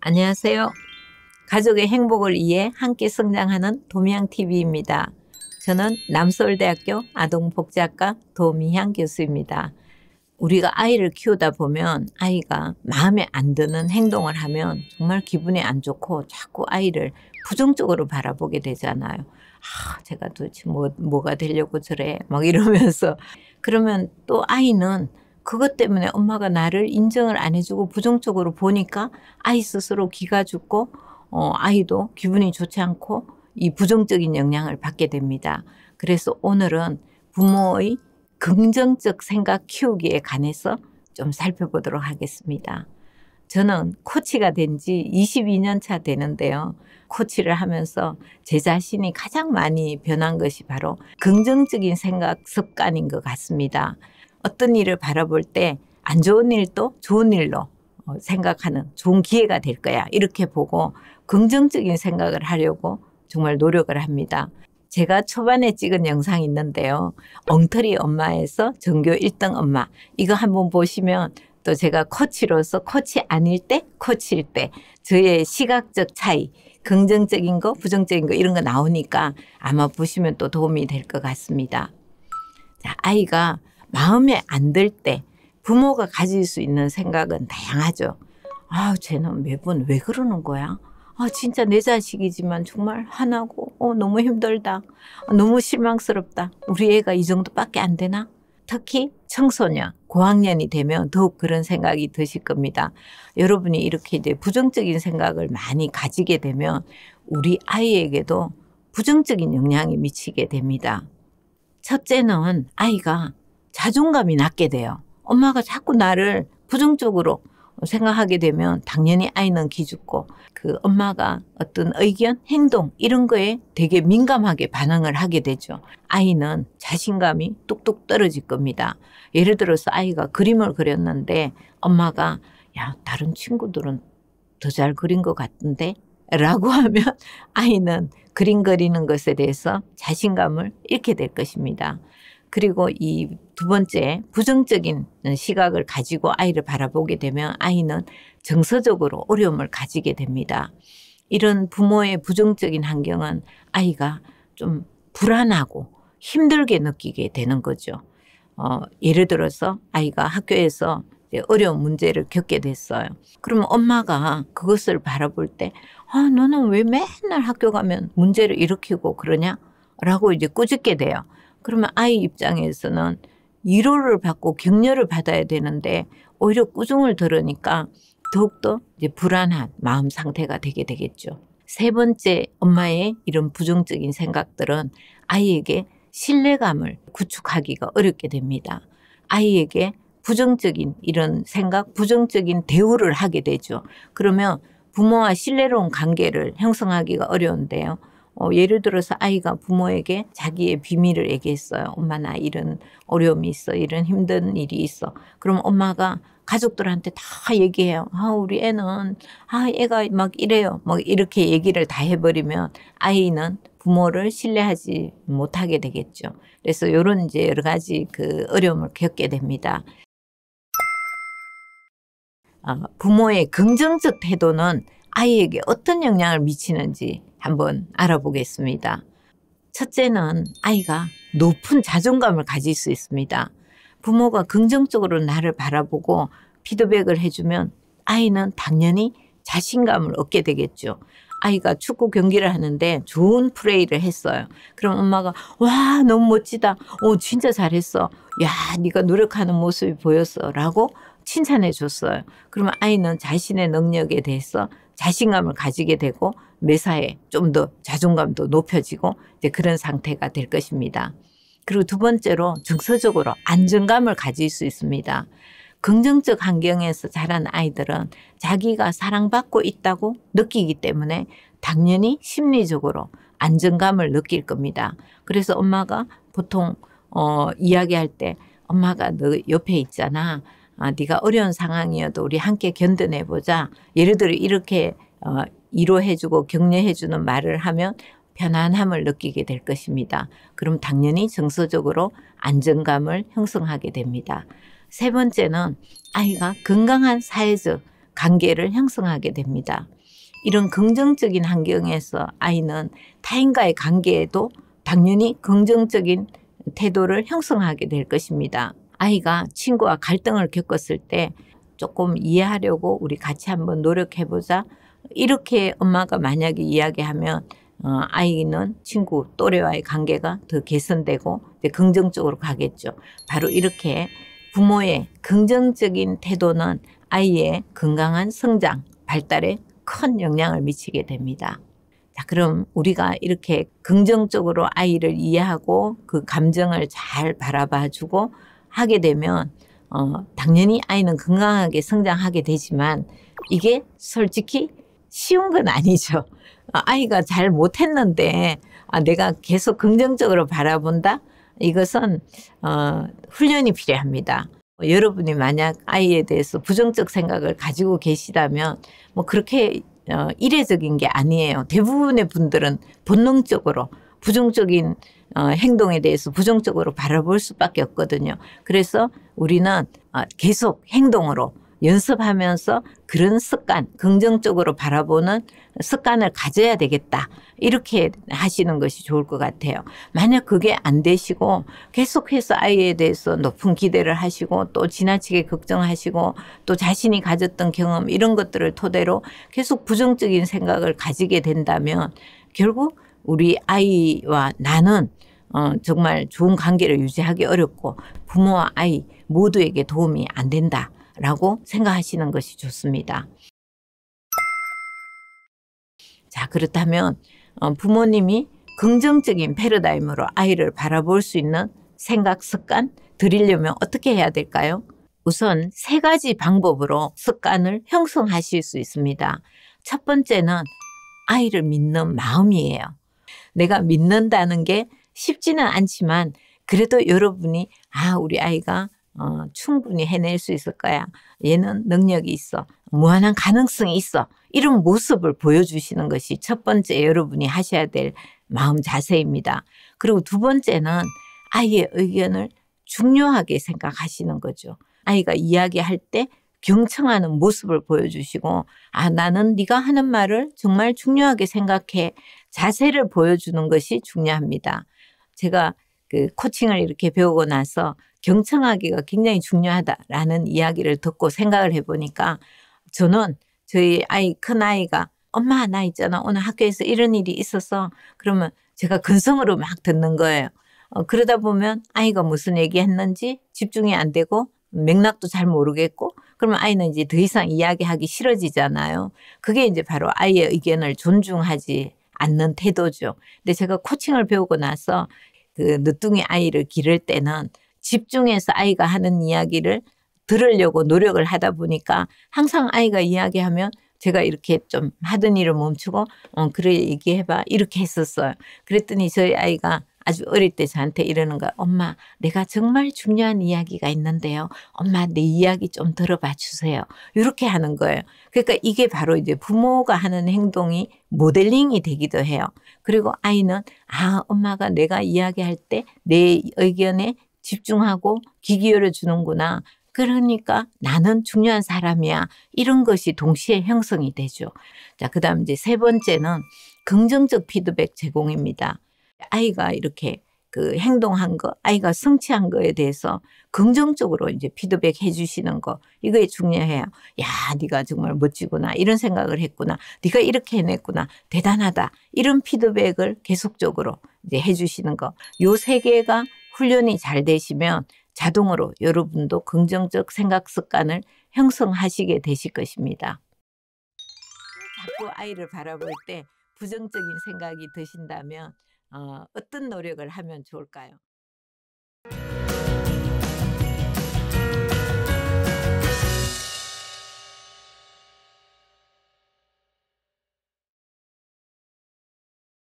안녕하세요. 가족의 행복을 위해 함께 성장하는 도미향TV입니다. 저는 남서울대학교 아동복지학과 도미향 교수입니다. 우리가 아이를 키우다 보면 아이가 마음에 안 드는 행동을 하면 정말 기분이 안 좋고 자꾸 아이를 부정적으로 바라보게 되잖아요. 제가 도대체 뭐가 되려고 저래 막 이러면서 그러면 또 아이는 그것 때문에 엄마가 나를 인정을 안 해주고 부정적으로 보니까 아이 스스로 기가 죽고 아이도 기분이 좋지 않고 이 부정적인 영향을 받게 됩니다. 그래서 오늘은 부모의 긍정적 생각 키우기에 관해서 좀 살펴보도록 하겠습니다. 저는 코치가 된 지 22년 차 되는데요. 코치를 하면서 제 자신이 가장 많이 변한 것이 바로 긍정적인 생각 습관인 것 같습니다. 어떤 일을 바라볼 때 안 좋은 일도 좋은 일로 생각하는 좋은 기회가 될 거야 이렇게 보고 긍정적인 생각을 하려고 정말 노력을 합니다. 제가 초반에 찍은 영상이 있는데요. 엉터리 엄마에서 전교 1등 엄마 이거 한번 보시면 또 제가 코치로서 코치 아닐 때 코치일 때 저의 시각적 차이 긍정적인 거 부정적인 거 이런 거 나오니까 아마 보시면 또 도움이 될 것 같습니다. 자, 아이가 마음에 안 들 때 부모가 가질 수 있는 생각은 다양하죠. 쟤는 매번 왜 그러는 거야? 진짜 내 자식이지만 정말 화나고 너무 힘들다. 너무 실망스럽다. 우리 애가 이 정도밖에 안 되나? 특히 청소년, 고학년이 되면 더욱 그런 생각이 드실 겁니다. 여러분이 이렇게 이제 부정적인 생각을 많이 가지게 되면 우리 아이에게도 부정적인 영향이 미치게 됩니다. 첫째는 아이가 자존감이 낮게 돼요. 엄마가 자꾸 나를 부정적으로 생각하게 되면 당연히 아이는 기죽고 그 엄마가 어떤 의견, 행동 이런 거에 되게 민감하게 반응을 하게 되죠. 아이는 자신감이 뚝뚝 떨어질 겁니다. 예를 들어서 아이가 그림을 그렸는데 엄마가 야, 다른 친구들은 더 잘 그린 것 같은데? 라고 하면 아이는 그림 그리는 것에 대해서 자신감을 잃게 될 것입니다. 그리고 이 두 번째 부정적인 시각을 가지고 아이를 바라보게 되면 아이는 정서적으로 어려움을 가지게 됩니다. 이런 부모의 부정적인 환경은 아이가 좀 불안하고 힘들게 느끼게 되는 거죠. 예를 들어서 아이가 학교에서 어려운 문제를 겪게 됐어요. 그러면 엄마가 그것을 바라볼 때 너는 왜 맨날 학교 가면 문제를 일으키고 그러냐? 라고 이제 꾸짖게 돼요. 그러면 아이 입장에서는 위로를 받고 격려를 받아야 되는데 오히려 꾸중을 들으니까 더욱더 이제 불안한 마음 상태가 되게 되겠죠. 세 번째 엄마의 이런 부정적인 생각들은 아이에게 신뢰감을 구축하기가 어렵게 됩니다. 아이에게 부정적인 이런 생각, 부정적인 대우를 하게 되죠. 그러면 부모와 신뢰로운 관계를 형성하기가 어려운데요. 예를 들어서 아이가 부모에게 자기의 비밀을 얘기했어요. 엄마 나 이런 어려움이 있어. 이런 힘든 일이 있어. 그럼 엄마가 가족들한테 다 얘기해요. 우리 애는 애가 막 이래요. 막 이렇게 얘기를 다 해버리면 아이는 부모를 신뢰하지 못하게 되겠죠. 그래서 이런 이제 여러 가지 그 어려움을 겪게 됩니다. 부모의 긍정적 태도는 아이에게 어떤 영향을 미치는지 한번 알아보겠습니다. 첫째는 아이가 높은 자존감을 가질 수 있습니다. 부모가 긍정적으로 나를 바라보고 피드백을 해주면 아이는 당연히 자신감을 얻게 되겠죠. 아이가 축구 경기를 하는데 좋은 플레이를 했어요. 그럼 엄마가 와 너무 멋지다. 진짜 잘했어. 야 네가 노력하는 모습이 보였어. 라고 칭찬해 줬어요. 그러면 아이는 자신의 능력에 대해서 자신감을 가지게 되고 매사에 좀 더 자존감도 높여지고 이제 그런 상태가 될 것입니다. 그리고 두 번째로 정서적으로 안정감을 가질 수 있습니다. 긍정적 환경에서 자란 아이들은 자기가 사랑받고 있다고 느끼기 때문에 당연히 심리적으로 안정감을 느낄 겁니다. 그래서 엄마가 보통 이야기할 때 엄마가 너 옆에 있잖아. 네가 어려운 상황이어도 우리 함께 견뎌내보자. 예를 들어 이렇게 위로해주고 격려해주는 말을 하면 편안함을 느끼게 될 것입니다. 그럼 당연히 정서적으로 안정감을 형성하게 됩니다. 세 번째는 아이가 건강한 사회적 관계를 형성하게 됩니다. 이런 긍정적인 환경에서 아이는 타인과의 관계에도 당연히 긍정적인 태도를 형성하게 될 것입니다. 아이가 친구와 갈등을 겪었을 때 조금 이해하려고 우리 같이 한번 노력해보자. 이렇게 엄마가 만약에 이야기하면 아이는 친구 또래와의 관계가 더 개선되고 긍정적으로 가겠죠. 바로 이렇게 부모의 긍정적인 태도는 아이의 건강한 성장, 발달에 큰 영향을 미치게 됩니다. 자, 그럼 우리가 이렇게 긍정적으로 아이를 이해하고 그 감정을 잘 바라봐주고 하게 되면 당연히 아이는 건강하게 성장하게 되지만 이게 솔직히 쉬운 건 아니죠. 아이가 잘 못했는데 내가 계속 긍정적으로 바라본다? 이것은 훈련이 필요합니다. 여러분이 만약 아이에 대해서 부정적 생각을 가지고 계시다면 뭐 그렇게 이례적인 게 아니에요. 대부분의 분들은 본능적으로 부정적인 행동에 대해서 부정적으로 바라볼 수밖에 없거든요. 그래서 우리는 계속 행동으로 연습하면서 그런 습관, 긍정적으로 바라보는 습관을 가져야 되겠다. 이렇게 하시는 것이 좋을 것 같아요. 만약 그게 안 되시고 계속해서 아이에 대해서 높은 기대를 하시고 또 지나치게 걱정하시고 또 자신이 가졌던 경험 이런 것들을 토대로 계속 부정적인 생각을 가지게 된다면 결국 우리 아이와 나는 정말 좋은 관계를 유지하기 어렵고 부모와 아이 모두에게 도움이 안 된다라고 생각하시는 것이 좋습니다. 자, 그렇다면 부모님이 긍정적인 패러다임으로 아이를 바라볼 수 있는 생각 습관 들이려면 어떻게 해야 될까요? 우선 3가지 방법으로 습관을 형성하실 수 있습니다. 첫 번째는 아이를 믿는 마음이에요. 내가 믿는다는 게 쉽지는 않지만 그래도 여러분이 우리 아이가 충분히 해낼 수 있을 거야. 얘는 능력이 있어. 무한한 가능성이 있어. 이런 모습을 보여주시는 것이 첫 번째 여러분이 하셔야 될 마음 자세입니다. 그리고 두 번째는 아이의 의견을 중요하게 생각하시는 거죠. 아이가 이야기할 때 경청하는 모습을 보여주시고 나는 네가 하는 말을 정말 중요하게 생각해. 자세를 보여주는 것이 중요합니다. 제가 그 코칭을 이렇게 배우고 나서 경청하기가 굉장히 중요하다라는 이야기를 듣고 생각을 해보니까 저는 저희 큰 아이가 엄마 나 있잖아 오늘 학교에서 이런 일이 있었어. 그러면 제가 근성으로 막 듣는 거예요. 그러다 보면 아이가 무슨 얘기했는지 집중이 안 되고 맥락도 잘 모르겠고 그러면 아이는 이제 더 이상 이야기하기 싫어지잖아요. 그게 이제 바로 아이의 의견을 존중하지 않는 태도죠. 근데 제가 코칭을 배우고 나서 그 늦둥이 아이를 기를 때는 집중해서 아이가 하는 이야기를 들으려고 노력을 하다 보니까 항상 아이가 이야기하면 제가 이렇게 좀 하던 일을 멈추고 그래 얘기해봐 이렇게 했었어요. 그랬더니 저희 아이가 아주 어릴 때 저한테 이러는 거야. 엄마 내가 정말 중요한 이야기가 있는데요. 엄마 내 이야기 좀 들어봐 주세요. 이렇게 하는 거예요. 그러니까 이게 바로 이제 부모가 하는 행동이 모델링이 되기도 해요. 그리고 아이는 엄마가 내가 이야기할 때 내 의견에 집중하고 귀 기울여 주는구나. 그러니까 나는 중요한 사람이야. 이런 것이 동시에 형성이 되죠. 자, 그다음 이제 3번째는 긍정적 피드백 제공입니다. 아이가 이렇게 그 행동한 거, 아이가 성취한 거에 대해서 긍정적으로 이제 피드백 해주시는 거, 이거에 중요해요. 야, 네가 정말 멋지구나. 이런 생각을 했구나. 네가 이렇게 해냈구나. 대단하다. 이런 피드백을 계속적으로 이제 해주시는 거. 요 3개가 훈련이 잘 되시면 자동으로 여러분도 긍정적 생각 습관을 형성하시게 되실 것입니다. 자꾸 아이를 바라볼 때 부정적인 생각이 드신다면 어떤 노력을 하면 좋을까요?